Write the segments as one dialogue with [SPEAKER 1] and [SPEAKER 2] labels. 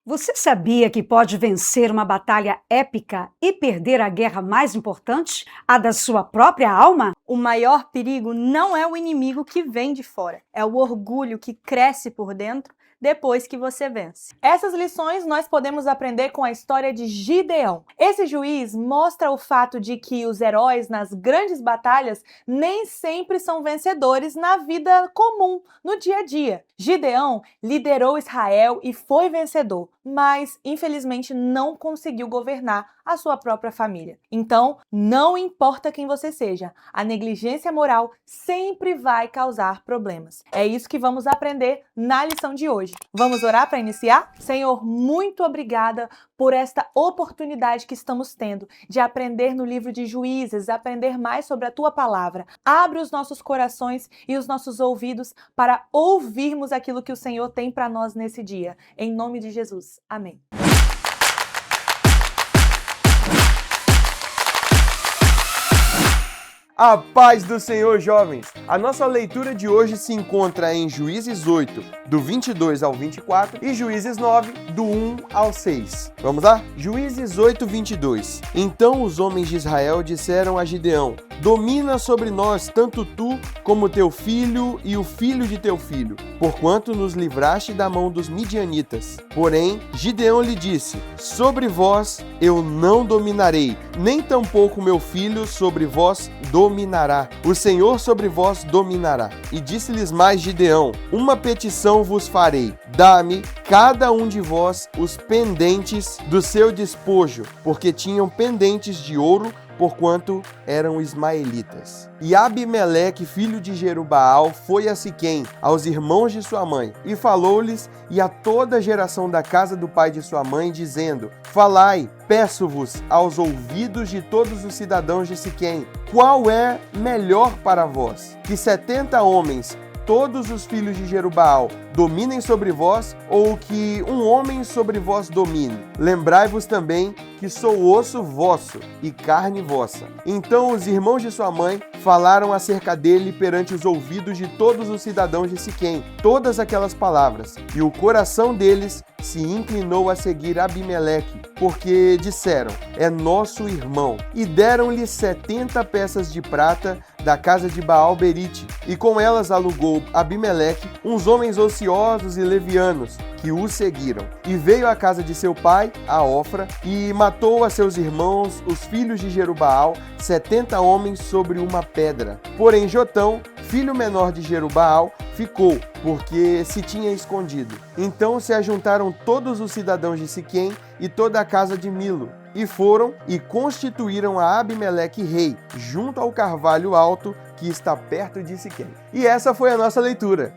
[SPEAKER 1] Você sabia que pode vencer uma batalha épica e perder a guerra mais importante, a da sua própria alma?
[SPEAKER 2] O maior perigo não é o inimigo que vem de fora, é o orgulho que cresce por dentro depois que você vence. Essas lições nós podemos aprender com a história de Gideão. Esse juiz mostra o fato de que os heróis nas grandes batalhas nem sempre são vencedores na vida comum, no dia a dia. Gideão liderou Israel e foi vencedor, mas infelizmente não conseguiu governar a sua própria família. Então, não importa quem você seja, a negligência moral sempre vai causar problemas. É isso que vamos aprender na lição de hoje. Vamos orar para iniciar? Senhor, muito obrigada por esta oportunidade que estamos tendo de aprender no livro de Juízes, aprender mais sobre a tua palavra. Abre os nossos corações e os nossos ouvidos para ouvirmos aquilo que o Senhor tem para nós nesse dia. Em nome de Jesus. Amém.
[SPEAKER 3] A paz do Senhor, jovens! A nossa leitura de hoje se encontra em Juízes 8, do 22 ao 24, e Juízes 9, do 1 ao 6. Vamos lá? Juízes 8, 22. Então os homens de Israel disseram a Gideão: domina sobre nós tanto tu como teu filho e o filho de teu filho, porquanto nos livraste da mão dos midianitas. Porém, Gideão lhe disse: sobre vós eu não dominarei, nem tampouco meu filho sobre vós dominará. O Senhor sobre vós dominará. E disse-lhes mais Gideão: uma petição vos farei. Dá-me cada um de vós os pendentes do seu despojo, porque tinham pendentes de ouro, porquanto eram ismaelitas. E Abimeleque, filho de Jerubaal, foi a Siquém, aos irmãos de sua mãe, e falou-lhes e a toda a geração da casa do pai de sua mãe, dizendo: falai, peço-vos, aos ouvidos de todos os cidadãos de Siquém, qual é melhor para vós? Que 70 homens, todos os filhos de Jerubaal, dominem sobre vós, ou que um homem sobre vós domine? Lembrai-vos também que sou osso vosso e carne vossa. Então os irmãos de sua mãe falaram acerca dele perante os ouvidos de todos os cidadãos de Siquém todas aquelas palavras, e o coração deles se inclinou a seguir Abimeleque, porque disseram: é nosso irmão. E deram-lhe 70 peças de prata da casa de Baal-Berite, e com elas alugou Abimeleque uns homens ociosos e levianos, que o seguiram. E veio à casa de seu pai, a Ofra, e matou a seus irmãos, os filhos de Jerubaal, 70 homens sobre uma pedra. Porém Jotão, filho menor de Jerubaal, ficou, porque se tinha escondido. Então se ajuntaram todos os cidadãos de Siquém e toda a casa de Milo, e foram e constituíram a Abimeleque rei, junto ao carvalho alto que está perto de Siquém. E essa foi a nossa leitura.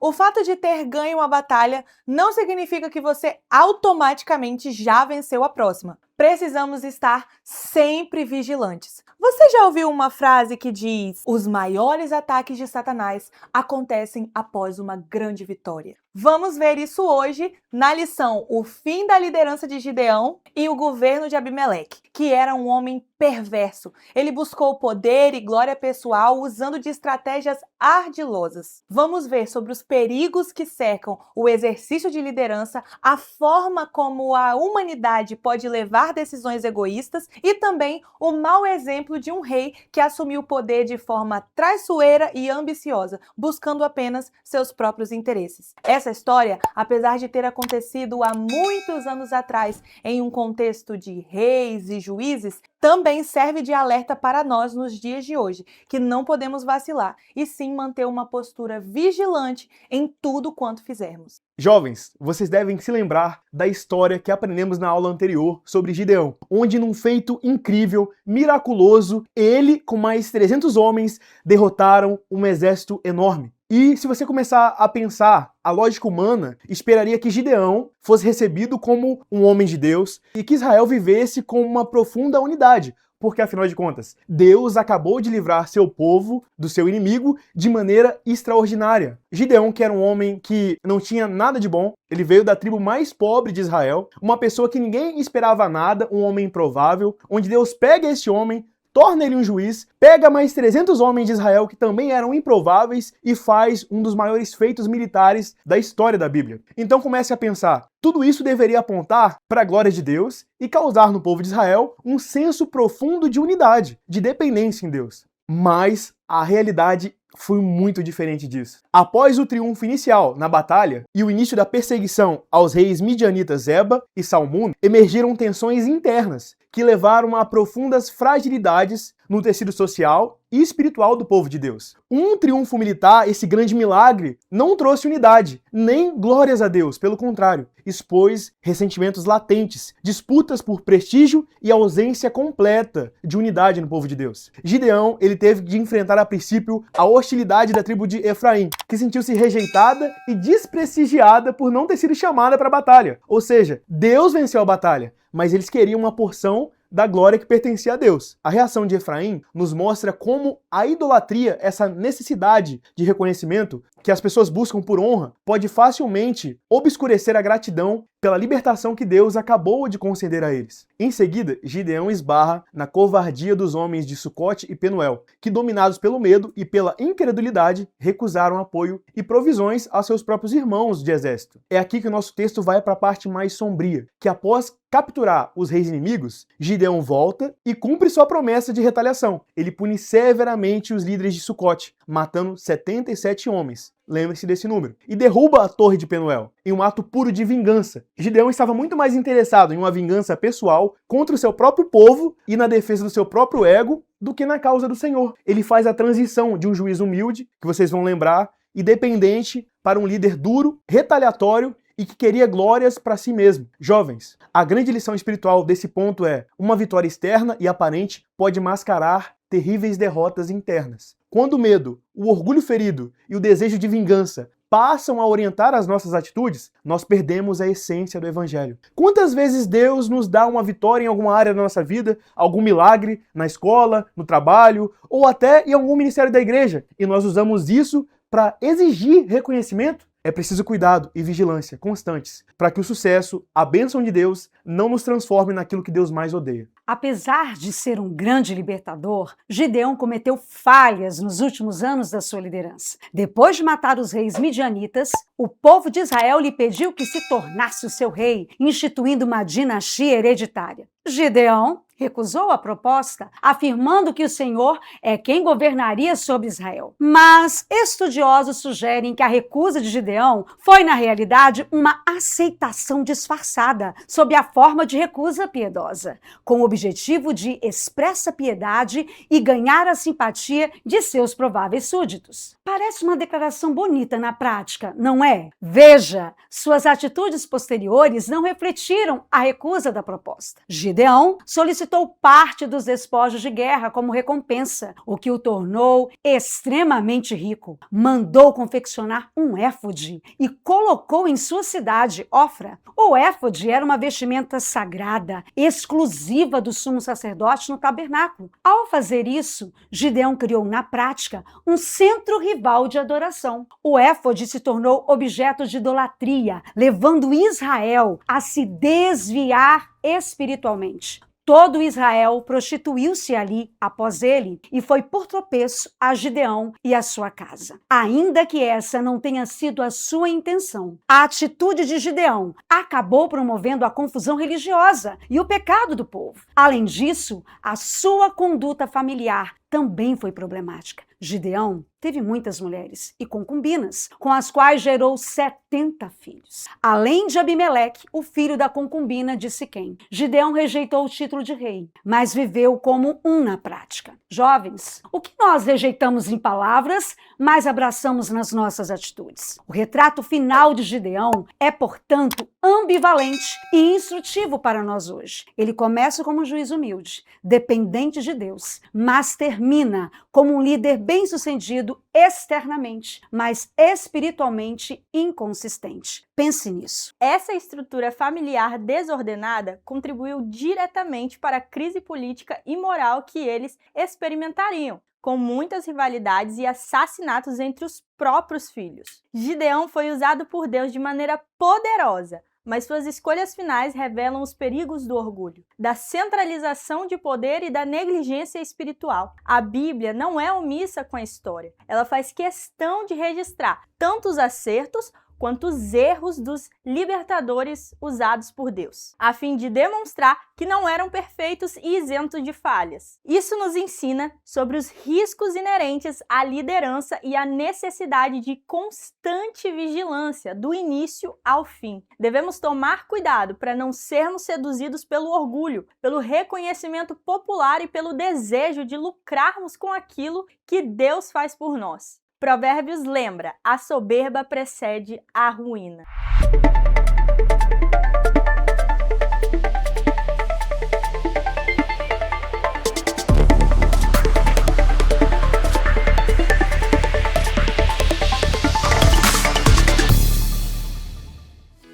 [SPEAKER 2] O fato de ter ganho uma batalha não significa que você automaticamente já venceu a próxima. Precisamos estar sempre vigilantes. Você já ouviu uma frase que diz: os maiores ataques de Satanás acontecem após uma grande vitória? Vamos ver isso hoje na lição O Fim da Liderança de Gideão e o Governo de Abimeleque, que era um homem perverso. Ele buscou poder e glória pessoal usando de estratégias ardilosas. Vamos ver sobre os perigos que cercam o exercício de liderança, a forma como a humanidade pode levar decisões egoístas e também o mau exemplo de um rei que assumiu o poder de forma traiçoeira e ambiciosa, buscando apenas seus próprios interesses. Essa história, apesar de ter acontecido há muitos anos atrás, em um contexto de reis e juízes, também serve de alerta para nós nos dias de hoje, que não podemos vacilar, e sim manter uma postura vigilante em tudo quanto fizermos.
[SPEAKER 4] Jovens, vocês devem se lembrar da história que aprendemos na aula anterior sobre Gideão, onde num feito incrível, miraculoso, ele com mais 300 homens derrotaram um exército enorme. E se você começar a pensar a lógica humana, esperaria que Gideão fosse recebido como um homem de Deus e que Israel vivesse com uma profunda unidade, porque afinal de contas, Deus acabou de livrar seu povo do seu inimigo de maneira extraordinária. Gideão, que era um homem que não tinha nada de bom, ele veio da tribo mais pobre de Israel, uma pessoa que ninguém esperava nada, um homem improvável, onde Deus pega esse homem, torna ele um juiz, pega mais 300 homens de Israel que também eram improváveis e faz um dos maiores feitos militares da história da Bíblia. Então comece a pensar, tudo isso deveria apontar para a glória de Deus e causar no povo de Israel um senso profundo de unidade, de dependência em Deus. Mas a realidade foi muito diferente disso. Após o triunfo inicial na batalha e o início da perseguição aos reis midianitas Zeba e Salmun, emergiram tensões internas que levaram a profundas fragilidades no tecido social e espiritual do povo de Deus. Um triunfo militar, esse grande milagre, não trouxe unidade, nem glórias a Deus, pelo contrário, expôs ressentimentos latentes, disputas por prestígio e ausência completa de unidade no povo de Deus. Gideão, ele teve de enfrentar a princípio a hostilidade da tribo de Efraim, que sentiu-se rejeitada e desprestigiada por não ter sido chamada para a batalha. Ou seja, Deus venceu a batalha, mas eles queriam uma porção da glória que pertencia a Deus. A reação de Efraim nos mostra como a idolatria, essa necessidade de reconhecimento que as pessoas buscam por honra, pode facilmente obscurecer a gratidão pela libertação que Deus acabou de conceder a eles. Em seguida, Gideão esbarra na covardia dos homens de Sucote e Penuel, que, dominados pelo medo e pela incredulidade, recusaram apoio e provisões a seus próprios irmãos de exército. É aqui que o nosso texto vai para a parte mais sombria, que após capturar os reis inimigos, Gideão volta e cumpre sua promessa de retaliação. Ele pune severamente os líderes de Sucote, matando 77 homens. Lembre-se desse número. E derruba a torre de Penuel, em um ato puro de vingança. Gideão estava muito mais interessado em uma vingança pessoal contra o seu próprio povo e na defesa do seu próprio ego do que na causa do Senhor. Ele faz a transição de um juiz humilde, que vocês vão lembrar, e dependente, para um líder duro, retaliatório e que queria glórias para si mesmo. Jovens, a grande lição espiritual desse ponto é: uma vitória externa e aparente pode mascarar terríveis derrotas internas. Quando o medo, o orgulho ferido e o desejo de vingança passam a orientar as nossas atitudes, nós perdemos a essência do Evangelho. Quantas vezes Deus nos dá uma vitória em alguma área da nossa vida, algum milagre na escola, no trabalho, ou até em algum ministério da igreja, e nós usamos isso para exigir reconhecimento? É preciso cuidado e vigilância constantes para que o sucesso, a bênção de Deus, não nos transforme naquilo que Deus mais odeia.
[SPEAKER 1] Apesar de ser um grande libertador, Gideão cometeu falhas nos últimos anos da sua liderança. Depois de matar os reis midianitas, o povo de Israel lhe pediu que se tornasse o seu rei, instituindo uma dinastia hereditária. Gideão recusou a proposta, afirmando que o Senhor é quem governaria sobre Israel. Mas estudiosos sugerem que a recusa de Gideão foi, na realidade, uma aceitação disfarçada, sob a forma de recusa piedosa, com o objetivo de expressa piedade e ganhar a simpatia de seus prováveis súditos. Parece uma declaração bonita na prática, não é? Veja, suas atitudes posteriores não refletiram a recusa da proposta. Gideão solicitou parte dos despojos de guerra como recompensa, o que o tornou extremamente rico. Mandou confeccionar um éfode e colocou em sua cidade, Ofra. O éfode era uma vestimenta sagrada, exclusiva do sumo sacerdote no tabernáculo. Ao fazer isso, Gideão criou na prática um centro rival de adoração. O éfode se tornou objeto de idolatria, levando Israel a se desviar espiritualmente. Todo Israel prostituiu-se ali após ele e foi por tropeço a Gideão e a sua casa. Ainda que essa não tenha sido a sua intenção, a atitude de Gideão acabou promovendo a confusão religiosa e o pecado do povo. Além disso, a sua conduta familiar também foi problemática. Gideão teve muitas mulheres e concubinas, com as quais gerou 70 filhos. Além de Abimeleque, o filho da concubina de Siquém. Gideão rejeitou o título de rei, mas viveu como um na prática. Jovens, o que nós rejeitamos em palavras, mas abraçamos nas nossas atitudes. O retrato final de Gideão é, portanto, ambivalente e instrutivo para nós hoje. Ele começa como um juiz humilde, dependente de Deus, mas termina como um líder bem-sucedido externamente, mas espiritualmente inconsistente. Pense nisso.
[SPEAKER 5] Essa estrutura familiar desordenada contribuiu diretamente para a crise política e moral que eles experimentariam, com muitas rivalidades e assassinatos entre os próprios filhos. Gideão foi usado por Deus de maneira poderosa mas suas escolhas finais revelam os perigos do orgulho, da centralização de poder e da negligência espiritual. A Bíblia não é omissa com a história. Ela faz questão de registrar tanto os acertos quanto os erros dos libertadores usados por Deus, a fim de demonstrar que não eram perfeitos e isentos de falhas. Isso nos ensina sobre os riscos inerentes à liderança e a necessidade de constante vigilância, do início ao fim. Devemos tomar cuidado para não sermos seduzidos pelo orgulho, pelo reconhecimento popular e pelo desejo de lucrarmos com aquilo que Deus faz por nós. Provérbios lembra: a soberba precede a ruína.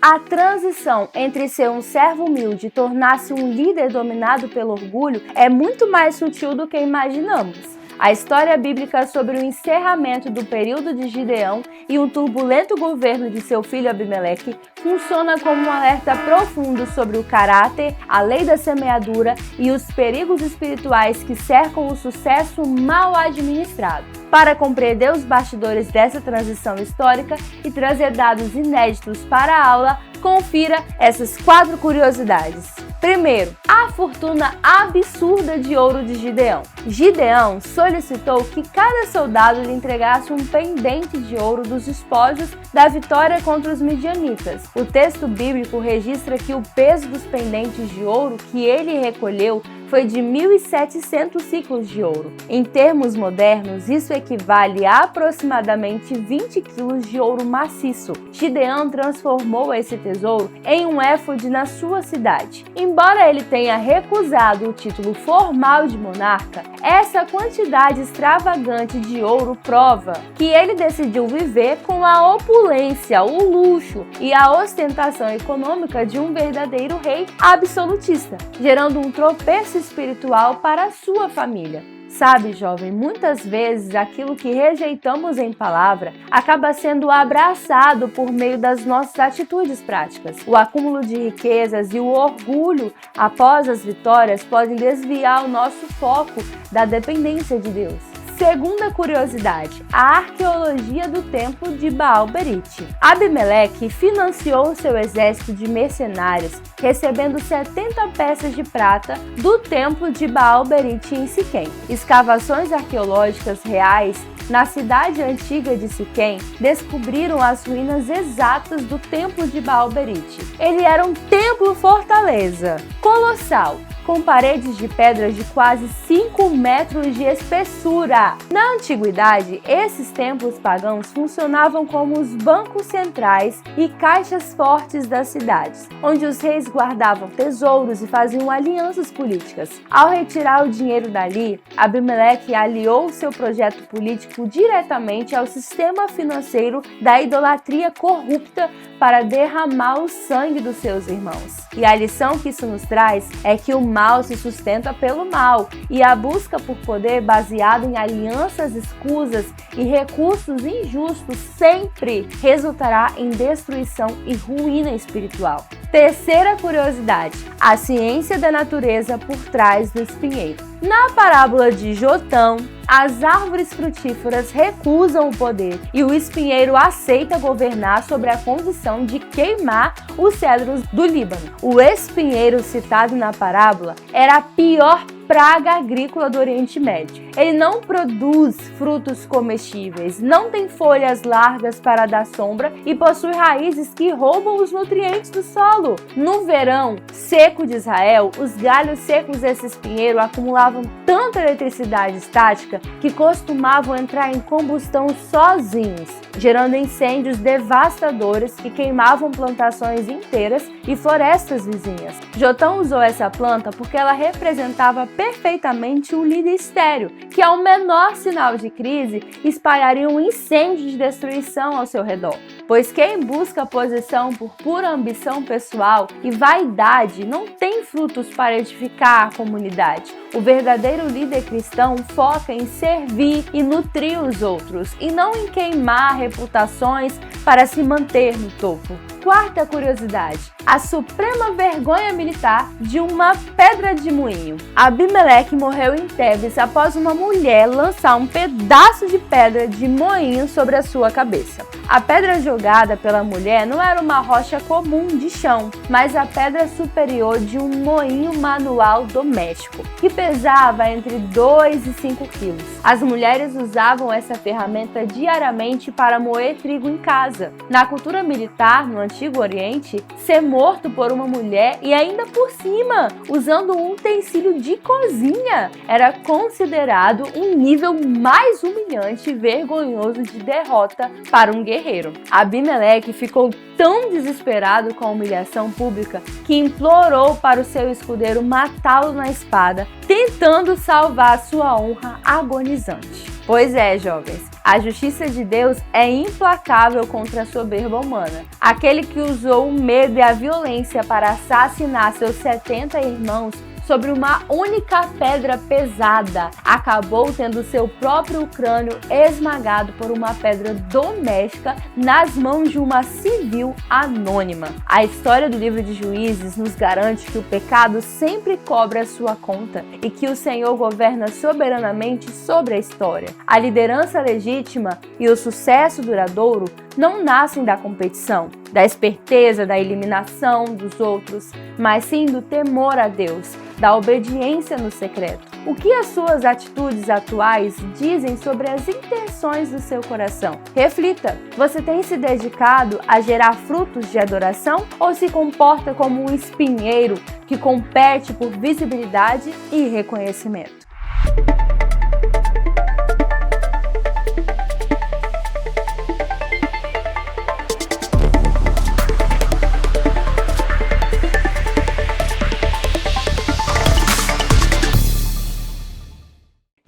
[SPEAKER 6] A transição entre ser um servo humilde e tornar-se um líder dominado pelo orgulho é muito mais sutil do que imaginamos. A história bíblica sobre o encerramento do período de Gideão e o turbulento governo de seu filho Abimeleque funciona como um alerta profundo sobre o caráter, a lei da semeadura e os perigos espirituais que cercam o sucesso mal administrado. Para compreender os bastidores dessa transição histórica e trazer dados inéditos para a aula, confira essas 4 curiosidades. Primeiro, a fortuna absurda de ouro de Gideão. Gideão solicitou que cada soldado lhe entregasse um pendente de ouro dos despojos da vitória contra os midianitas. O texto bíblico registra que o peso dos pendentes de ouro que ele recolheu foi de 1.700 ciclos de ouro. Em termos modernos, isso equivale a aproximadamente 20 quilos de ouro maciço. Gideão transformou esse tesouro em um éfode na sua cidade. Embora ele tenha recusado o título formal de monarca, essa quantidade extravagante de ouro prova que ele decidiu viver com a opulência, o luxo e a ostentação econômica de um verdadeiro rei absolutista, gerando um tropeço espiritual para a sua família. Sabe, jovem, muitas vezes aquilo que rejeitamos em palavra acaba sendo abraçado por meio das nossas atitudes práticas. O acúmulo de riquezas e o orgulho após as vitórias podem desviar o nosso foco da dependência de Deus. Segunda curiosidade, a arqueologia do templo de Baal-Berite. Abimeleque financiou seu exército de mercenários, recebendo 70 peças de prata do templo de Baal-Berite em Siquém. Escavações arqueológicas reais na cidade antiga de Siquém descobriram as ruínas exatas do templo de Baal-Berite. Ele era um templo-fortaleza colossal, com paredes de pedras de quase 5 metros de espessura. Na antiguidade, esses templos pagãos funcionavam como os bancos centrais e caixas fortes das cidades, onde os reis guardavam tesouros e faziam alianças políticas. Ao retirar o dinheiro dali, Abimeleque aliou seu projeto político diretamente ao sistema financeiro da idolatria corrupta para derramar o sangue dos seus irmãos. E a lição que isso nos traz é que o mal se sustenta pelo mal, e a busca por poder baseada em alianças escusas e recursos injustos sempre resultará em destruição e ruína espiritual. Terceira curiosidade, a ciência da natureza por trás do espinheiro. Na parábola de Jotão, as árvores frutíferas recusam o poder e o espinheiro aceita governar sobre a condição de queimar os cedros do Líbano. O espinheiro citado na parábola era a pior praga agrícola do Oriente Médio. Ele não produz frutos comestíveis, não tem folhas largas para dar sombra e possui raízes que roubam os nutrientes do solo. No verão seco de Israel, os galhos secos desse espinheiro acumulavam tanta eletricidade estática que costumavam entrar em combustão sozinhos, gerando incêndios devastadores que queimavam plantações inteiras e florestas vizinhas. Jotão usou essa planta porque ela representava perfeitamente um líder estéril, que ao menor sinal de crise espalharia um incêndio de destruição ao seu redor. pois quem busca posição por pura ambição pessoal e vaidade não tem frutos para edificar a comunidade. O verdadeiro líder cristão foca em servir e nutrir os outros, e não em queimar reputações para se manter no topo. Quarta curiosidade: a suprema vergonha militar de uma pedra de moinho. Abimeleque morreu em Tebes após uma mulher lançar um pedaço de pedra de moinho sobre a sua cabeça. A pedra jogada pela mulher não era uma rocha comum de chão, mas a pedra superior de um moinho manual doméstico, que pesava entre 2 e 5 quilos. As mulheres usavam essa ferramenta diariamente para moer trigo em casa. Na cultura militar, no Antigo Oriente, ser morto por uma mulher e ainda por cima, usando um utensílio de cozinha, era considerado um nível mais humilhante e vergonhoso de derrota para um guerreiro. Abimeleque ficou tão desesperado com a humilhação pública que implorou para o seu escudeiro matá-lo na espada, tentando salvar sua honra agonizante. Pois é, jovens, a justiça de Deus é implacável contra a soberba humana. Aquele que usou o medo e a violência para assassinar seus 70 irmãos sobre uma única pedra pesada, acabou tendo seu próprio crânio esmagado por uma pedra doméstica nas mãos de uma civil anônima. A história do livro de Juízes nos garante que o pecado sempre cobra a sua conta e que o Senhor governa soberanamente sobre a história. A liderança legítima e o sucesso duradouro não nascem da competição, da esperteza, da eliminação dos outros, mas sim do temor a Deus, da obediência no secreto. O que as suas atitudes atuais dizem sobre as intenções do seu coração? Reflita, você tem se dedicado a gerar frutos de adoração ou se comporta como um espinheiro que compete por visibilidade e reconhecimento?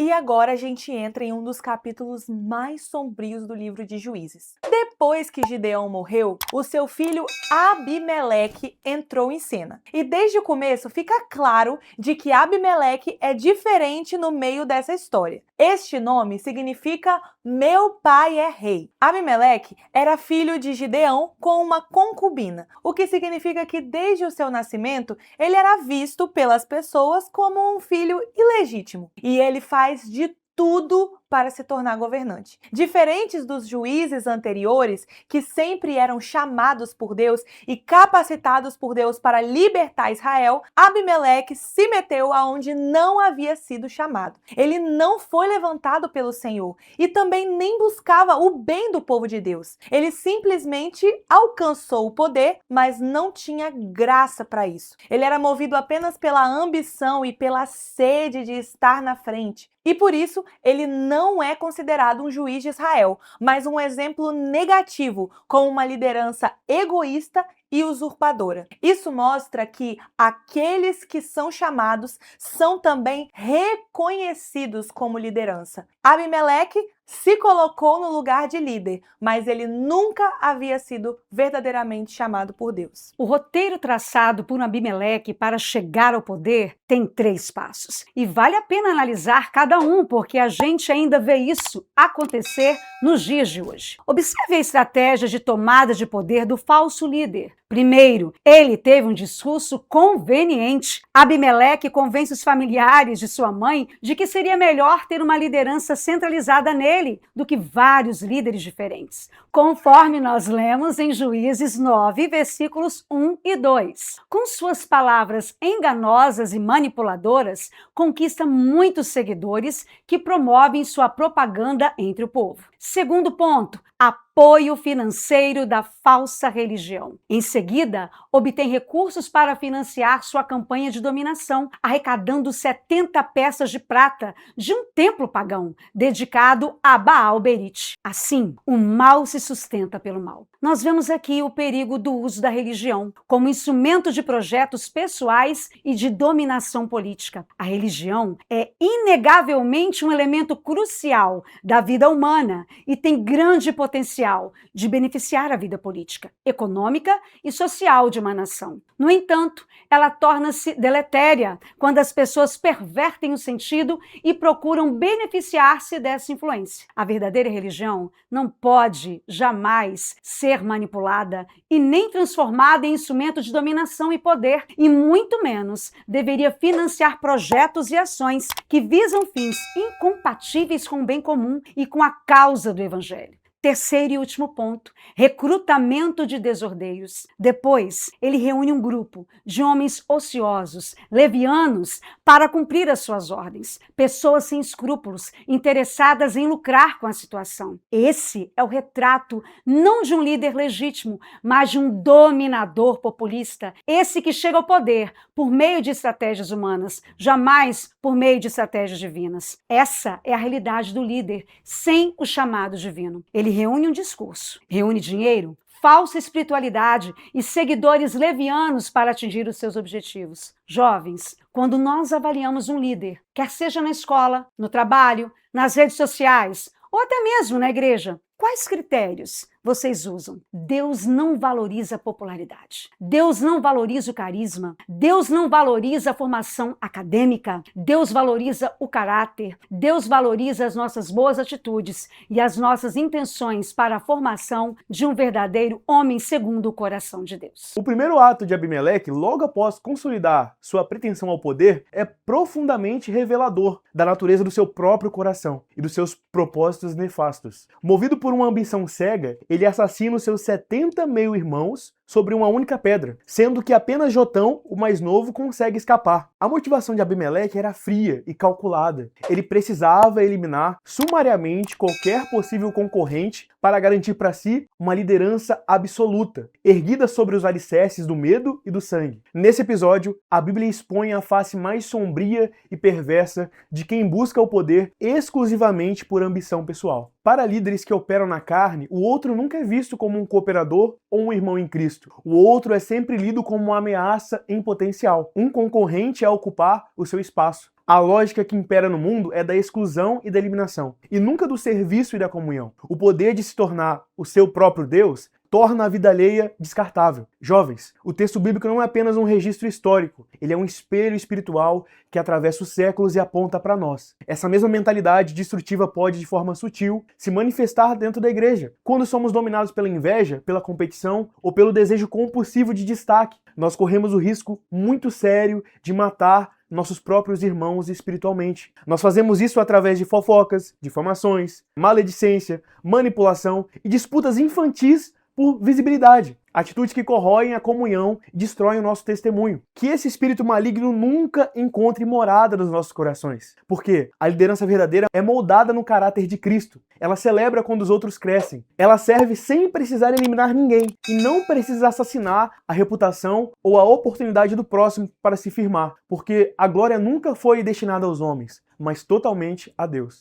[SPEAKER 2] E agora a gente entra em um dos capítulos mais sombrios do livro de Juízes. Depois que Gideão morreu, o seu filho Abimeleque entrou em cena. E desde o começo fica claro de que Abimeleque é diferente no meio dessa história. Este nome significa meu pai é rei. Abimeleque era filho de Gideão com uma concubina, o que significa que desde o seu nascimento ele era visto pelas pessoas como um filho ilegítimo. E ele faz de tudo para se tornar governante. Diferentes dos juízes anteriores, que sempre eram chamados por Deus e capacitados por Deus para libertar Israel, Abimeleque se meteu aonde não havia sido chamado. Ele não foi levantado pelo Senhor e também nem buscava o bem do povo de Deus. Ele simplesmente alcançou o poder, mas não tinha graça para isso. Ele era movido apenas pela ambição e pela sede de estar na frente. E por isso, ele não é considerado um juiz de Israel, mas um exemplo negativo, com uma liderança egoísta e usurpadora. Isso mostra que aqueles que são chamados são também reconhecidos como liderança. Abimeleque se colocou no lugar de líder, mas ele nunca havia sido verdadeiramente chamado por Deus.
[SPEAKER 1] O roteiro traçado por Abimeleque para chegar ao poder tem 3 passos. E vale a pena analisar cada um, porque a gente ainda vê isso acontecer nos dias de hoje. Observe a estratégia de tomada de poder do falso líder. Primeiro, ele teve um discurso conveniente. Abimeleque convence os familiares de sua mãe de que seria melhor ter uma liderança centralizada nele do que vários líderes diferentes, conforme nós lemos em Juízes 9, versículos 1 e 2. Com suas palavras enganosas e manipuladoras, conquista muitos seguidores que promovem sua propaganda entre o povo. Segundo ponto, apoio financeiro da falsa religião. Em seguida, obtém recursos para financiar sua campanha de dominação, arrecadando 70 peças de prata de um templo pagão dedicado a Baal-Berite. Assim, o mal se sustenta pelo mal. Nós vemos aqui o perigo do uso da religião como instrumento de projetos pessoais e de dominação política. A religião é inegavelmente um elemento crucial da vida humana e tem grande potencial potencial de beneficiar a vida política, econômica e social de uma nação. No entanto, ela torna-se deletéria quando as pessoas pervertem o sentido e procuram beneficiar-se dessa influência. A verdadeira religião não pode jamais ser manipulada e nem transformada em instrumento de dominação e poder, e muito menos deveria financiar projetos e ações que visam fins incompatíveis com o bem comum e com a causa do Evangelho. Terceiro e último ponto, recrutamento de desordeiros. Depois, ele reúne um grupo de homens ociosos, levianos, para cumprir as suas ordens. Pessoas sem escrúpulos, interessadas em lucrar com a situação. Esse é o retrato não de um líder legítimo, mas de um dominador populista. Esse que chega ao poder por meio de estratégias humanas, jamais por meio de estratégias divinas. Essa é a realidade do líder, sem o chamado divino. Ele reúne um discurso, reúne dinheiro, falsa espiritualidade e seguidores levianos para atingir os seus objetivos. Jovens, quando nós avaliamos um líder, quer seja na escola, no trabalho, nas redes sociais ou até mesmo na igreja, quais critérios vocês usam? Deus não valoriza a popularidade. Deus não valoriza o carisma. Deus não valoriza a formação acadêmica. Deus valoriza o caráter. Deus valoriza as nossas boas atitudes e as nossas intenções para a formação de um verdadeiro homem segundo o coração de Deus.
[SPEAKER 4] O primeiro ato de Abimeleque, logo após consolidar sua pretensão ao poder, é profundamente revelador da natureza do seu próprio coração e dos seus propósitos nefastos. Movido por uma ambição cega, ele assassina os seus 70 meio-irmãos sobre uma única pedra, sendo que apenas Jotão, o mais novo, consegue escapar. A motivação de Abimeleque era fria e calculada. Ele precisava eliminar sumariamente qualquer possível concorrente para garantir para si uma liderança absoluta, erguida sobre os alicerces do medo e do sangue. Nesse episódio, a Bíblia expõe a face mais sombria e perversa de quem busca o poder exclusivamente por ambição pessoal. Para líderes que operam na carne, o outro nunca é visto como um cooperador ou um irmão em Cristo. O outro é sempre lido como uma ameaça em potencial, um concorrente a ocupar o seu espaço. A lógica que impera no mundo é da exclusão e da eliminação, e nunca do serviço e da comunhão. O poder de se tornar o seu próprio Deus torna a vida alheia descartável. Jovens, o texto bíblico não é apenas um registro histórico, ele é um espelho espiritual que atravessa os séculos e aponta para nós. Essa mesma mentalidade destrutiva pode, de forma sutil, se manifestar dentro da igreja. Quando somos dominados pela inveja, pela competição ou pelo desejo compulsivo de destaque, nós corremos o risco muito sério de matar nossos próprios irmãos espiritualmente. Nós fazemos isso através de fofocas, difamações, maledicência, manipulação e disputas infantis por visibilidade. Atitudes que corroem a comunhão e destroem o nosso testemunho. Que esse espírito maligno nunca encontre morada nos nossos corações. Porque a liderança verdadeira é moldada no caráter de Cristo. Ela celebra quando os outros crescem. Ela serve sem precisar eliminar ninguém. E não precisa assassinar a reputação ou a oportunidade do próximo para se firmar. Porque a glória nunca foi destinada aos homens, mas totalmente a Deus.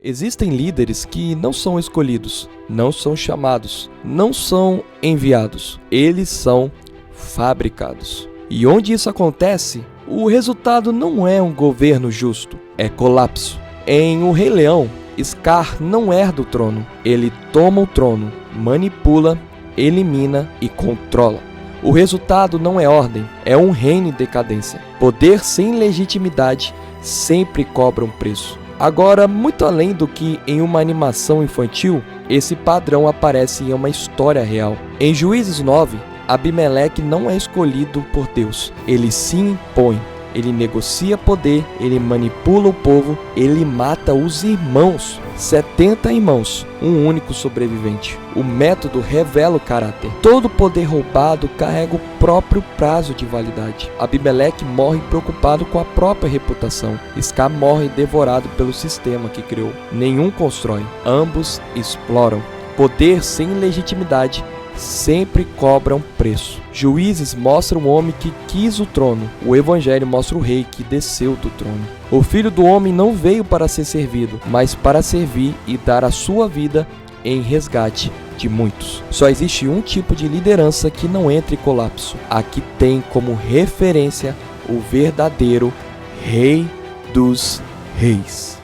[SPEAKER 7] Existem líderes que não são escolhidos, não são chamados, não são enviados. Eles são fabricados. E onde isso acontece, o resultado não é um governo justo, é colapso. Em O Rei Leão, Scar não herda o trono. Ele toma o trono, manipula, elimina e controla. O resultado não é ordem, é um reino em decadência. Poder sem legitimidade sempre cobra um preço. Agora, muito além do que em uma animação infantil, esse padrão aparece em uma história real. Em Juízes 9, Abimeleque não é escolhido por Deus. Ele se impõe, ele negocia poder, ele manipula o povo, ele mata os irmãos. 70 irmãos, um único sobrevivente. O método revela o caráter. Todo poder roubado carrega o próprio prazo de validade. Abimeleque morre preocupado com a própria reputação. Scar morre devorado pelo sistema que criou. Nenhum constrói, ambos exploram. Poder sem legitimidade sempre cobra um preço. Juízes mostra um homem que quis o trono. O Evangelho mostra o rei que desceu do trono. O Filho do Homem não veio para ser servido, mas para servir e dar a sua vida em resgate de muitos. Só existe um tipo de liderança que não entra em colapso, a que tem como referência o verdadeiro Rei dos Reis.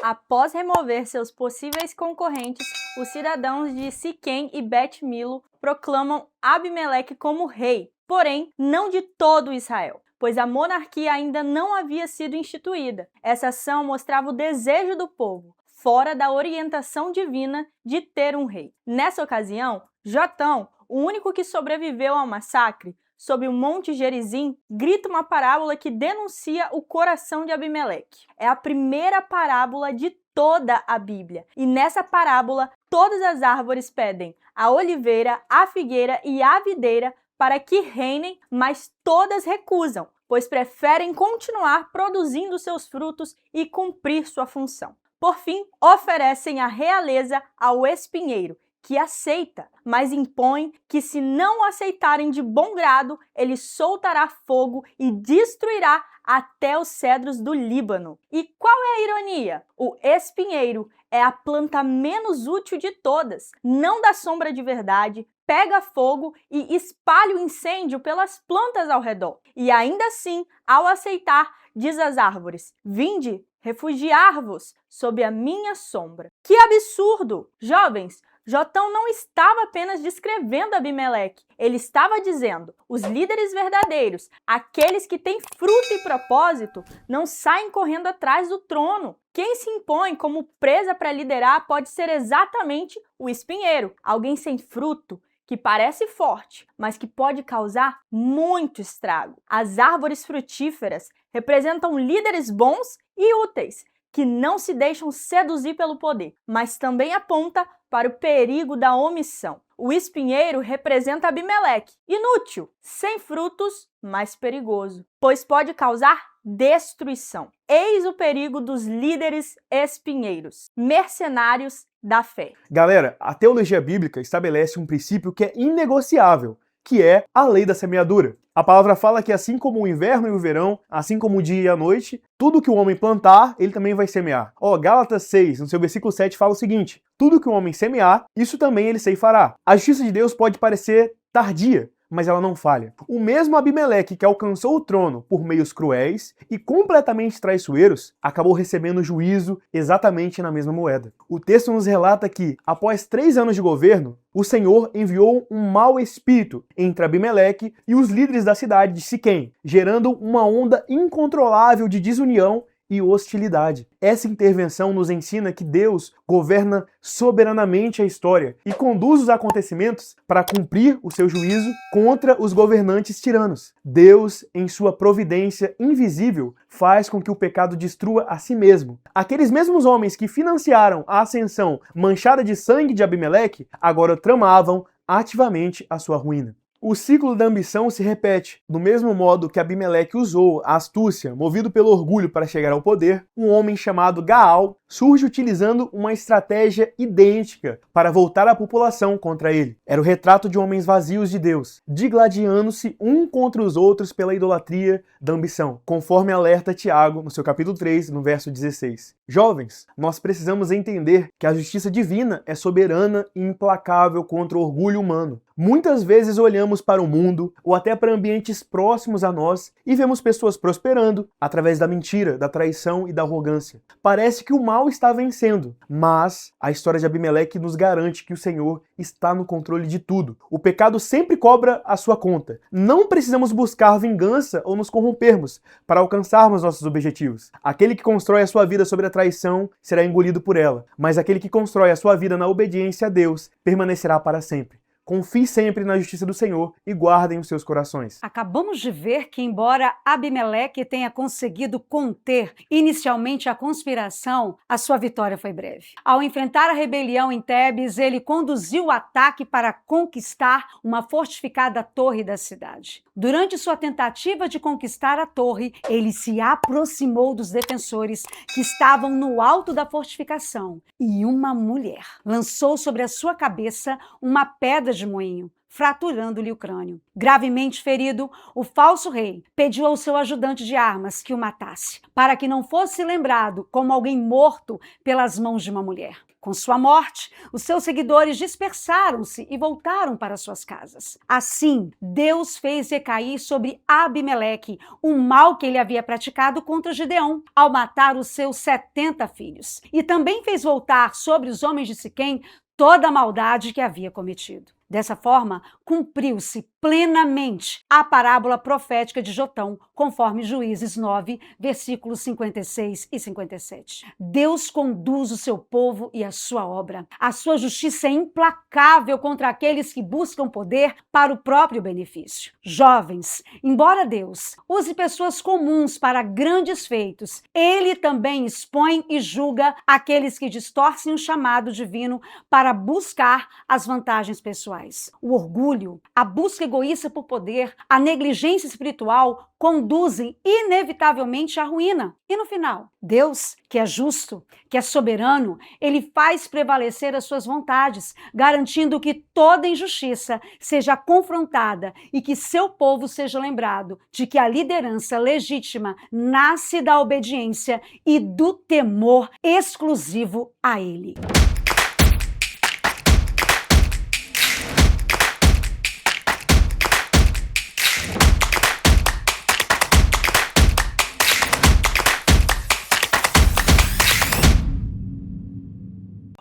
[SPEAKER 5] Após remover seus possíveis concorrentes, os cidadãos de Siquém e Bet-Milo proclamam Abimeleque como rei, porém não de todo Israel, pois a monarquia ainda não havia sido instituída. Essa ação mostrava o desejo do povo, fora da orientação divina de ter um rei. Nessa ocasião, Jotão, o único que sobreviveu ao massacre, sob o Monte Gerizim, grita uma parábola que denuncia o coração de Abimeleque. É a primeira parábola de toda a Bíblia. E nessa parábola, todas as árvores pedem a oliveira, a figueira e a videira para que reinem, mas todas recusam, pois preferem continuar produzindo seus frutos e cumprir sua função. Por fim, oferecem a realeza ao espinheiro, que aceita, mas impõe que se não o aceitarem de bom grado, ele soltará fogo e destruirá até os cedros do Líbano. E qual é a ironia? O espinheiro é a planta menos útil de todas, não dá sombra de verdade, pega fogo e espalha o incêndio pelas plantas ao redor. E ainda assim, ao aceitar, diz às árvores: vinde, refugiar-vos sob a minha sombra. Que absurdo! Jovens, Jotão não estava apenas descrevendo Abimeleque, ele estava dizendo: os líderes verdadeiros, aqueles que têm fruto e propósito, não saem correndo atrás do trono. Quem se impõe como presa para liderar pode ser exatamente o espinheiro, alguém sem fruto, que parece forte, mas que pode causar muito estrago. As árvores frutíferas representam líderes bons e úteis, que não se deixam seduzir pelo poder, mas também aponta para o perigo da omissão. O espinheiro representa Abimeleque, inútil, sem frutos, mas perigoso, pois pode causar destruição. Eis o perigo dos líderes espinheiros, mercenários da fé.
[SPEAKER 4] Galera, a teologia bíblica estabelece um princípio que é inegociável, que é a lei da semeadura. A palavra fala que assim como o inverno e o verão, assim como o dia e a noite, tudo que o homem plantar, ele também vai semear. Gálatas 6, no seu versículo 7, fala o seguinte: tudo que o homem semear, isso também ele ceifará. A justiça de Deus pode parecer tardia, mas ela não falha. O mesmo Abimeleque que alcançou o trono por meios cruéis e completamente traiçoeiros, acabou recebendo juízo exatamente na mesma moeda. O texto nos relata que, após 3 anos de governo, o Senhor enviou um mau espírito entre Abimeleque e os líderes da cidade de Siquém, gerando uma onda incontrolável de desunião e hostilidade. Essa intervenção nos ensina que Deus governa soberanamente a história e conduz os acontecimentos para cumprir o seu juízo contra os governantes tiranos. Deus, em sua providência invisível, faz com que o pecado destrua a si mesmo. Aqueles mesmos homens que financiaram a ascensão manchada de sangue de Abimeleque, agora tramavam ativamente a sua ruína. O ciclo da ambição se repete. Do mesmo modo que Abimeleque usou a astúcia, movido pelo orgulho para chegar ao poder, um homem chamado Gaal surge utilizando uma estratégia idêntica para voltar a população contra ele. Era o retrato de homens vazios de Deus, digladiando-se um contra os outros pela idolatria da ambição, conforme alerta Tiago no seu capítulo 3, no verso 16. Jovens, nós precisamos entender que a justiça divina é soberana e implacável contra o orgulho humano. Muitas vezes olhamos para o mundo ou até para ambientes próximos a nós e vemos pessoas prosperando através da mentira, da traição e da arrogância. Parece que o mal está vencendo, mas a história de Abimeleque nos garante que o Senhor está no controle de tudo. O pecado sempre cobra a sua conta. Não precisamos buscar vingança ou nos corrompermos para alcançarmos nossos objetivos. Aquele que constrói a sua vida sobre a traição será engolido por ela, mas aquele que constrói a sua vida na obediência a Deus permanecerá para sempre. Confie sempre na justiça do Senhor e guardem os seus corações.
[SPEAKER 1] Acabamos de ver que, embora Abimeleque tenha conseguido conter inicialmente a conspiração, a sua vitória foi breve. Ao enfrentar a rebelião em Tebes, ele conduziu o ataque para conquistar uma fortificada torre da cidade. Durante sua tentativa de conquistar a torre, ele se aproximou dos defensores que estavam no alto da fortificação e uma mulher lançou sobre a sua cabeça uma pedra de moinho. fraturando-lhe o crânio. Gravemente ferido, o falso rei pediu ao seu ajudante de armas que o matasse, para que não fosse lembrado como alguém morto pelas mãos de uma mulher. Com sua morte, os seus seguidores dispersaram-se e voltaram para suas casas. Assim, Deus fez recair sobre Abimeleque o mal que ele havia praticado contra Gideão, ao matar os seus 70 filhos. E também fez voltar sobre os homens de Siquém toda a maldade que havia cometido. Dessa forma, cumpriu-se plenamente a parábola profética de Jotão, conforme Juízes 9, versículos 56 e 57. Deus conduz o seu povo e a sua obra. A sua justiça é implacável contra aqueles que buscam poder para o próprio benefício. Jovens, embora Deus use pessoas comuns para grandes feitos, ele também expõe e julga aqueles que distorcem o chamado divino para buscar as vantagens pessoais. O orgulho, a busca egoísta por poder, a negligência espiritual conduzem inevitavelmente à ruína. E no final, Deus, que é justo, que é soberano, ele faz prevalecer as suas vontades, garantindo que toda injustiça seja confrontada e que seu povo seja lembrado de que a liderança legítima nasce da obediência e do temor exclusivo a ele.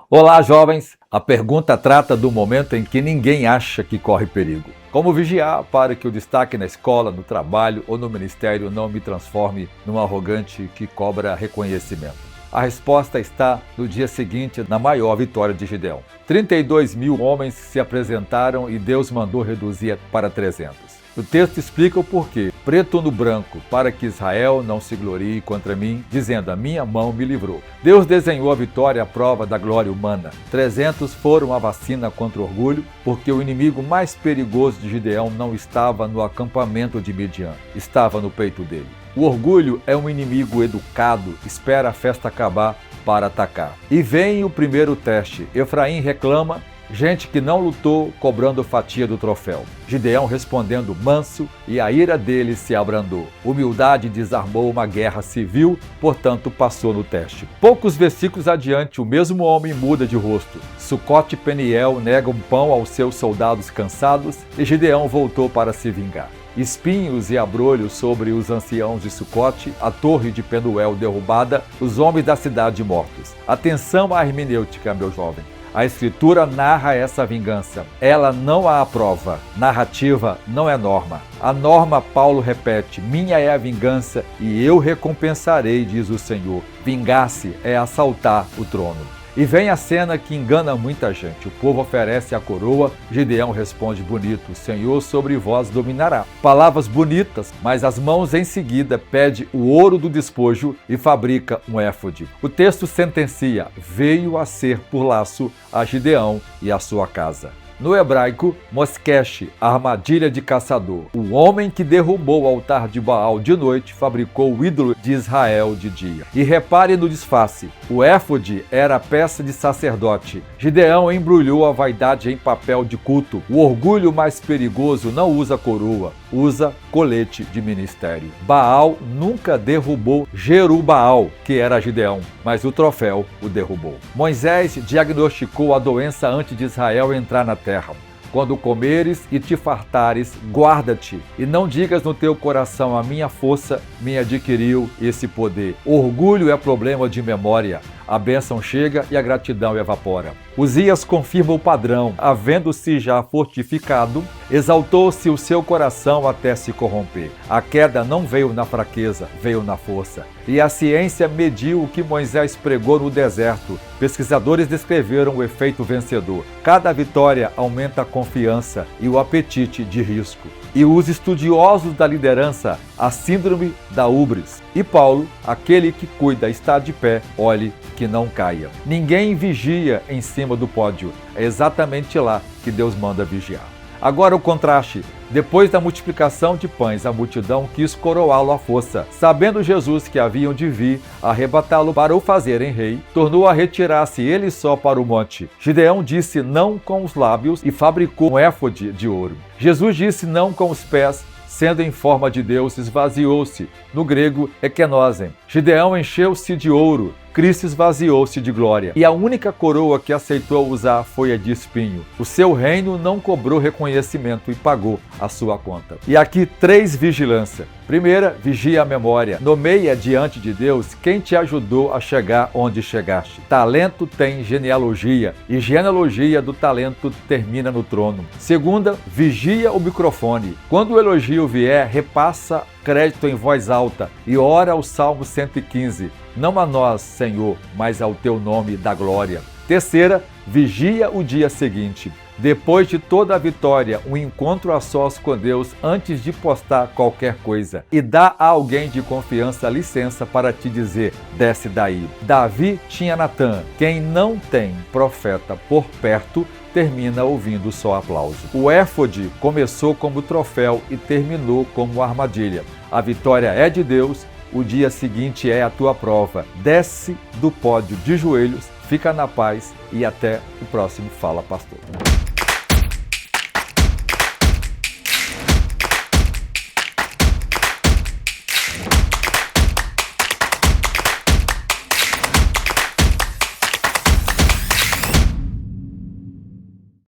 [SPEAKER 8] Olá, jovens! A pergunta trata do momento em que ninguém acha que corre perigo. Como vigiar para que o destaque na escola, no trabalho ou no ministério não me transforme num arrogante que cobra reconhecimento? A resposta está no dia seguinte, na maior vitória de Gideão. 32.000 homens se apresentaram e Deus mandou reduzir para 300. O texto explica o porquê, preto no branco, para que Israel não se glorie contra mim, dizendo, a minha mão me livrou. Deus desenhou a vitória à prova da glória humana. 300 foram a vacina contra o orgulho, porque o inimigo mais perigoso de Gideão não estava no acampamento de Midian, estava no peito dele. O orgulho é um inimigo educado, espera a festa acabar para atacar. E vem o primeiro teste. Efraim reclama, gente que não lutou cobrando fatia do troféu. Gideão respondendo manso e a ira dele se abrandou. Humildade desarmou uma guerra civil, portanto passou no teste. Poucos versículos adiante, o mesmo homem muda de rosto. Sucote e Peniel negam pão aos seus soldados cansados e Gideão voltou para se vingar. Espinhos e abrolhos sobre os anciãos de Sucote, a torre de Penuel derrubada, os homens da cidade mortos. Atenção à hermenêutica, meu jovem. A Escritura narra essa vingança. Ela não a aprova. Narrativa não é norma. A norma, Paulo repete, minha é a vingança e eu recompensarei, diz o Senhor. Vingar-se é assaltar o trono. E vem a cena que engana muita gente. O povo oferece a coroa, Gideão responde bonito, o Senhor sobre vós dominará. Palavras bonitas, mas as mãos em seguida pede o ouro do despojo e fabrica um éfode. O texto sentencia, veio a ser por laço a Gideão e a sua casa. No hebraico, Mosqueche, armadilha de caçador. O homem que derrubou o altar de Baal de noite fabricou o ídolo de Israel de dia. E repare no disfarce. O éfode era a peça de sacerdote. Gideão embrulhou a vaidade em papel de culto. O orgulho mais perigoso não usa coroa, usa colete de ministério. Baal nunca derrubou Jerubaal, que era Gideão, mas o troféu o derrubou. Moisés diagnosticou a doença antes de Israel entrar na terra. Quando comeres e te fartares, guarda-te, e não digas no teu coração, a minha força me adquiriu esse poder. Orgulho é problema de memória. A bênção chega e a gratidão evapora. Uzias confirma o padrão. Havendo-se já fortificado, exaltou-se o seu coração até se corromper. A queda não veio na fraqueza, veio na força. E a ciência mediu o que Moisés pregou no deserto. Pesquisadores descreveram o efeito vencedor. Cada vitória aumenta a confiança e o apetite de risco. E os estudiosos da liderança, a síndrome da ubris. E Paulo, aquele que cuida, está de pé, olhe que não caia. Ninguém vigia em cima do pódio. É exatamente lá que Deus manda vigiar. Agora o contraste. Depois da multiplicação de pães, a multidão quis coroá-lo à força. Sabendo Jesus que haviam de vir arrebatá-lo para o fazerem rei, tornou a retirar-se ele só para o monte. Gideão disse não com os lábios e fabricou um éfode de ouro. Jesus disse não com os pés, sendo em forma de Deus, esvaziou-se. No grego, ekenosen. Gideão encheu-se de ouro. Cristo esvaziou-se de glória. E a única coroa que aceitou usar foi a de espinho. O seu reino não cobrou reconhecimento e pagou a sua conta. E aqui 3 vigilância. Primeira, vigia a memória. Nomeia diante de Deus quem te ajudou a chegar onde chegaste. Talento tem genealogia, e genealogia do talento termina no trono. Segunda, vigia o microfone. Quando o elogio vier, repassa crédito em voz alta e ora o Salmo 115. Não a nós, Senhor, mas ao teu nome da glória. Terceira, vigia o dia seguinte. Depois de toda a vitória, um encontro a sós com Deus antes de postar qualquer coisa. E dá a alguém de confiança licença para te dizer, desce daí. Davi tinha Natã. Quem não tem profeta por perto, termina ouvindo só aplauso. O éfode começou como troféu e terminou como armadilha. A vitória é de Deus, o dia seguinte é a tua prova. Desce do pódio de joelhos, fica na paz e até o próximo Fala Pastor.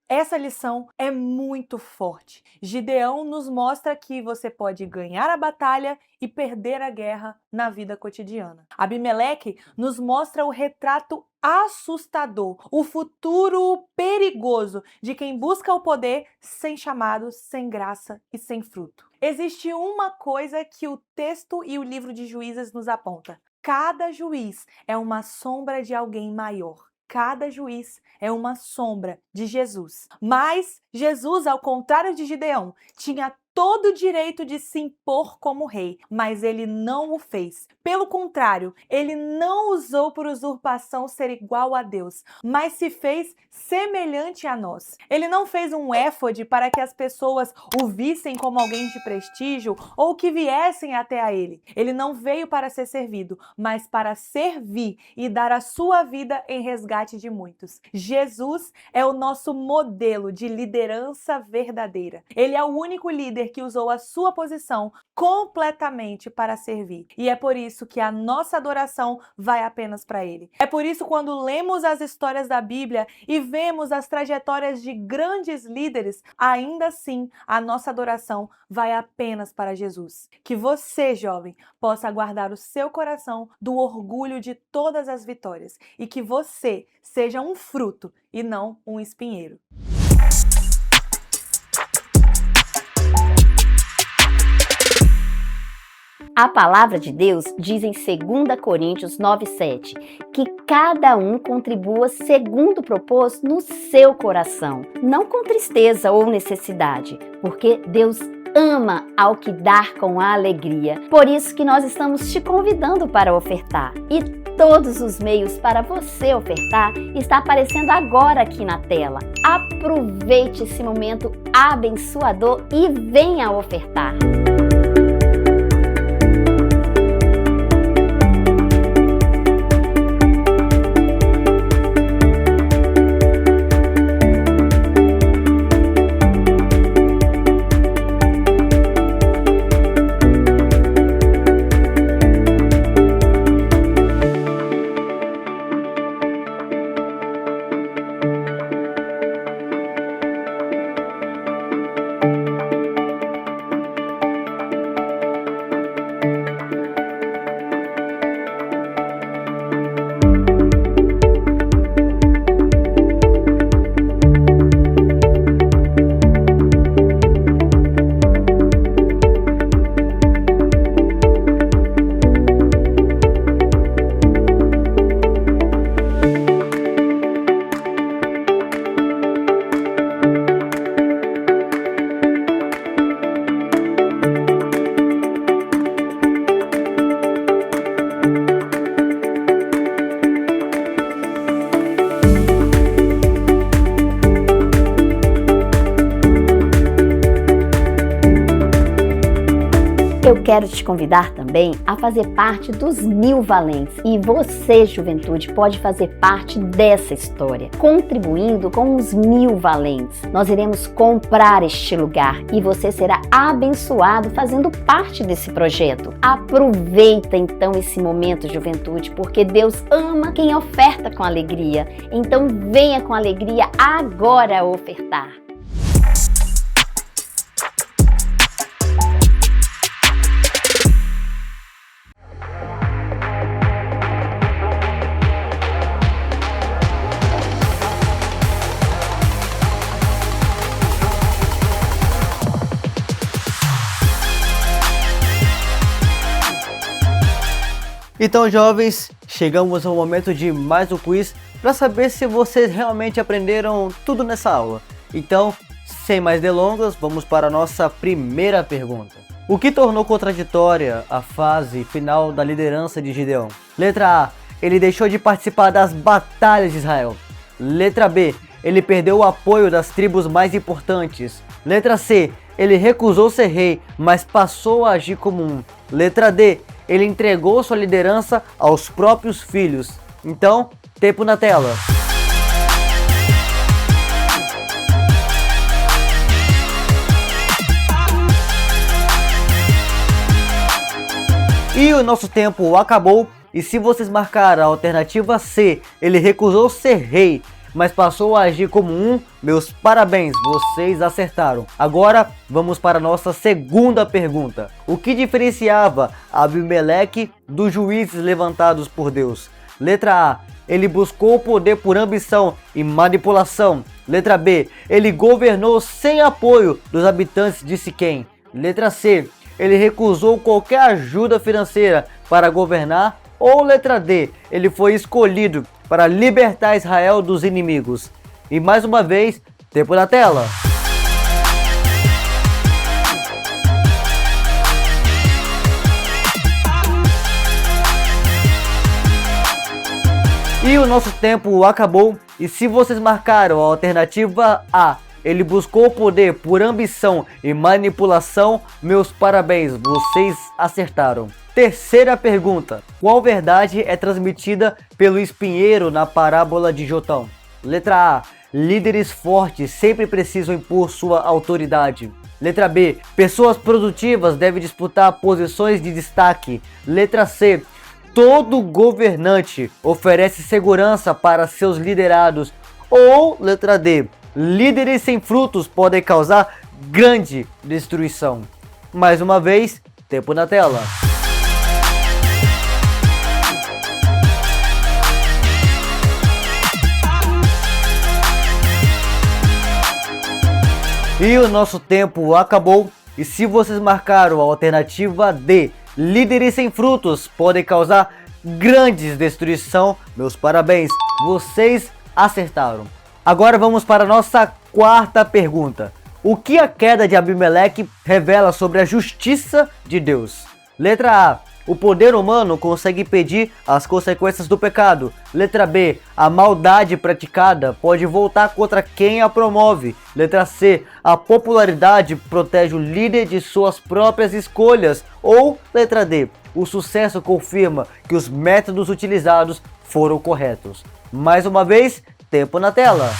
[SPEAKER 2] Essa lição é muito forte. Gideão nos mostra que você pode ganhar a batalha e perder a guerra na vida cotidiana. Abimeleque nos mostra o retrato assustador, o futuro perigoso de quem busca o poder sem chamado, sem graça e sem fruto. Existe uma coisa que o texto e o livro de Juízes nos aponta. Cada juiz é uma sombra de alguém maior. Cada juiz é uma sombra de Jesus. Mas Jesus, ao contrário de Gideão, tinha todo o direito de se impor como rei, mas ele não o fez. Pelo contrário, ele não usou por usurpação ser igual a Deus, mas se fez semelhante a nós. Ele não fez um éfode para que as pessoas o vissem como alguém de prestígio ou que viessem até a ele. Ele não veio para ser servido, mas para servir e dar a sua vida em resgate de muitos. Jesus é o nosso modelo de liderança verdadeira. Ele é o único líder que usou a sua posição completamente para servir. E é por isso que a nossa adoração vai apenas para ele. É por isso quando lemos as histórias da Bíblia e vemos as trajetórias de grandes líderes, ainda assim a nossa adoração vai apenas para Jesus. Que você, jovem, possa guardar o seu coração do orgulho de todas as vitórias e que você seja um fruto e não um espinheiro.
[SPEAKER 9] A palavra de Deus diz em 2 Coríntios 9:7 que cada um contribua segundo propôs no seu coração, não com tristeza ou necessidade, porque Deus ama ao que dá com alegria. Por isso que nós estamos te convidando para ofertar. E todos os meios para você ofertar está aparecendo agora aqui na tela. Aproveite esse momento abençoador e venha ofertar. quero te convidar também a fazer parte dos 1000 valentes. E você, juventude, pode fazer parte dessa história, contribuindo com os 1000 valentes. Nós iremos comprar este lugar e você será abençoado fazendo parte desse projeto. Aproveita então esse momento, juventude, porque Deus ama quem oferta com alegria. Então venha com alegria agora ofertar.
[SPEAKER 10] Então, jovens, chegamos ao momento de mais um quiz para saber se vocês realmente aprenderam tudo nessa aula. Então, sem mais delongas, vamos para a nossa primeira pergunta. O que tornou contraditória a fase final da liderança de Gideão? Letra A. Ele deixou de participar das batalhas de Israel. Letra B. Ele perdeu o apoio das tribos mais importantes. Letra C. Ele recusou ser rei, mas passou a agir como um. Letra D. Ele entregou sua liderança aos próprios filhos. Então, tempo na tela. E o nosso tempo acabou. E se vocês marcaram a alternativa C, ele recusou ser rei, mas passou a agir como um, meus parabéns, vocês acertaram. Agora vamos para a nossa segunda pergunta. O que diferenciava Abimeleque dos juízes levantados por Deus? Letra A. Ele buscou o poder por ambição e manipulação. Letra B. Ele governou sem apoio dos habitantes de Siquém. Letra C. Ele recusou qualquer ajuda financeira para governar. Ou letra D. Ele foi escolhido para libertar Israel dos inimigos. E mais uma vez, tempo na tela. E o nosso tempo acabou. E se vocês marcaram a alternativa A, ele buscou o poder por ambição e manipulação, meus parabéns, vocês acertaram. Terceira pergunta. Qual verdade é transmitida pelo espinheiro na parábola de Jotão? Letra A. Líderes fortes sempre precisam impor sua autoridade. Letra B. Pessoas produtivas devem disputar posições de destaque. Letra C. Todo governante oferece segurança para seus liderados. Ou letra D. Líderes sem frutos podem causar grande destruição. Mais uma vez, tempo na tela. E o nosso tempo acabou. E se vocês marcaram a alternativa D, líderes sem frutos podem causar grandes destruição, meus parabéns, vocês acertaram. Agora vamos para a nossa quarta pergunta. O que a queda de Abimeleque revela sobre a justiça de Deus? Letra A. O poder humano consegue impedir as consequências do pecado. Letra B. A maldade praticada pode voltar contra quem a promove. Letra C. A popularidade protege o líder de suas próprias escolhas. Ou letra D. O sucesso confirma que os métodos utilizados foram corretos. Mais uma vez, tempo na tela.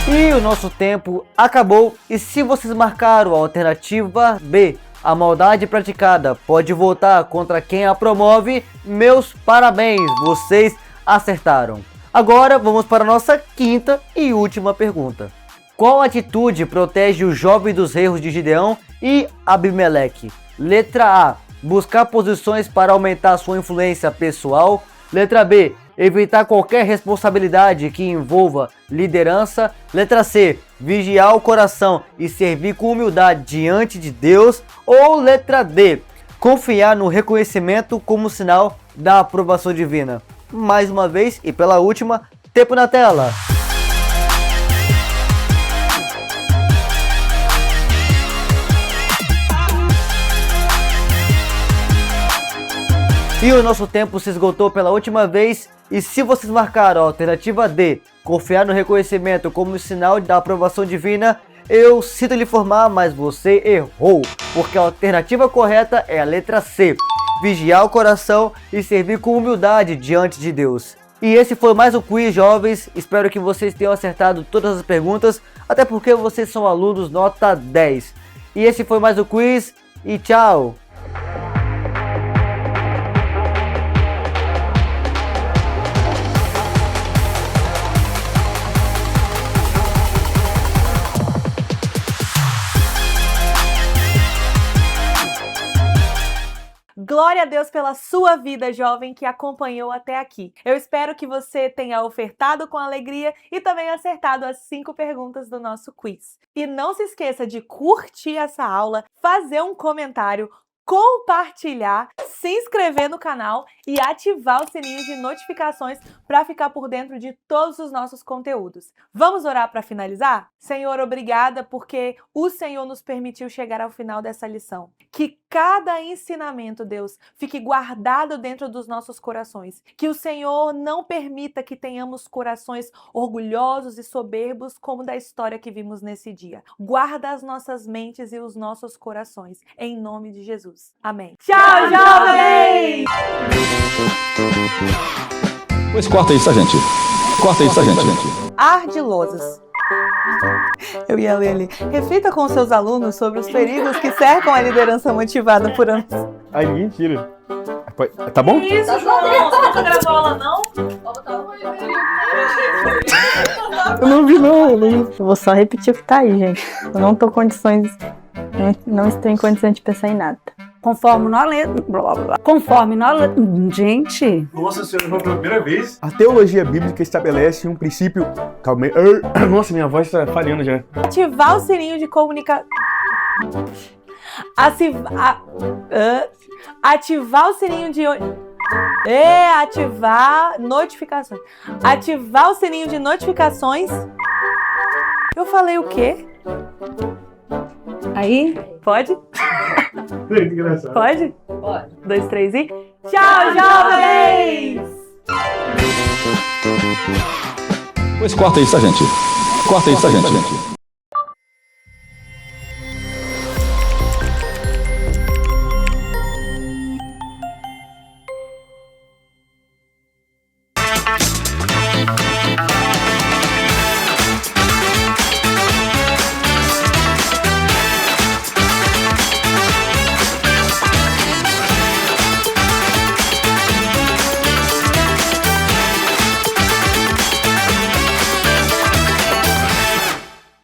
[SPEAKER 10] E o nosso tempo acabou. E se vocês marcaram a alternativa B, a maldade praticada pode voltar contra quem a promove, meus parabéns, vocês acertaram. Agora vamos para a nossa quinta e última pergunta. Qual atitude protege o jovem dos erros de Gideão e Abimeleque? Letra A. Buscar posições para aumentar sua influência pessoal. Letra B. Evitar qualquer responsabilidade que envolva liderança. Letra C. Vigiar o coração e servir com humildade diante de Deus. Ou letra D. Confiar no reconhecimento como sinal da aprovação divina. Mais uma vez e pela última, tempo na tela. E o nosso tempo se esgotou pela última vez. E se vocês marcaram a alternativa D, confiar no reconhecimento como sinal da aprovação divina, eu sinto lhe informar, mas você errou, porque a alternativa correta é a letra C, vigiar o coração e servir com humildade diante de Deus. E esse foi mais um quiz, jovens. Espero que vocês tenham acertado todas as perguntas, até porque vocês são alunos nota 10. E esse foi mais um quiz e tchau!
[SPEAKER 2] Glória a Deus pela sua vida, jovem, que acompanhou até aqui. Eu espero que você tenha ofertado com alegria e também acertado as 5 perguntas do nosso quiz. E não se esqueça de curtir essa aula, fazer um comentário, compartilhar, se inscrever no canal e ativar o sininho de notificações para ficar por dentro de todos os nossos conteúdos. Vamos orar para finalizar? Senhor, obrigada porque o Senhor nos permitiu chegar ao final dessa lição. Que cada ensinamento, Deus, fique guardado dentro dos nossos corações. Que o Senhor não permita que tenhamos corações orgulhosos e soberbos como da história que vimos nesse dia. Guarda as nossas mentes e os nossos corações. Em nome de Jesus. Amém. Tchau, jovens!
[SPEAKER 11] Pois corta isso, gente. Corta isso, gente.
[SPEAKER 2] Ardilosas. Eu ia ler ali. Reflita com seus alunos sobre os perigos que cercam a liderança motivada por anos.
[SPEAKER 4] Ai, ninguém tira. Tá bom?
[SPEAKER 2] Isso, João. Você nunca gravou aula, não?
[SPEAKER 4] Eu não vi, não.
[SPEAKER 5] Eu vou só repetir o que tá aí, gente. Eu não tô não estou em condições de pensar em nada.
[SPEAKER 1] Conforme nós lemos. Conforme nós lemos. Gente.
[SPEAKER 4] Nossa senhora, foi pela primeira vez. A teologia bíblica estabelece um princípio. Calma aí. Nossa, minha voz tá falhando já.
[SPEAKER 2] Ativar o sininho de comunicação. Ativar o sininho de. Ativar notificações. Ativar o sininho de notificações. Eu falei o quê?
[SPEAKER 1] Aí?
[SPEAKER 2] Pode?
[SPEAKER 4] Muito engraçado.
[SPEAKER 2] Pode? Pode. 2, 3 e... Tchau, jovens!
[SPEAKER 11] Pois corta isso, gente. Corta isso, gente.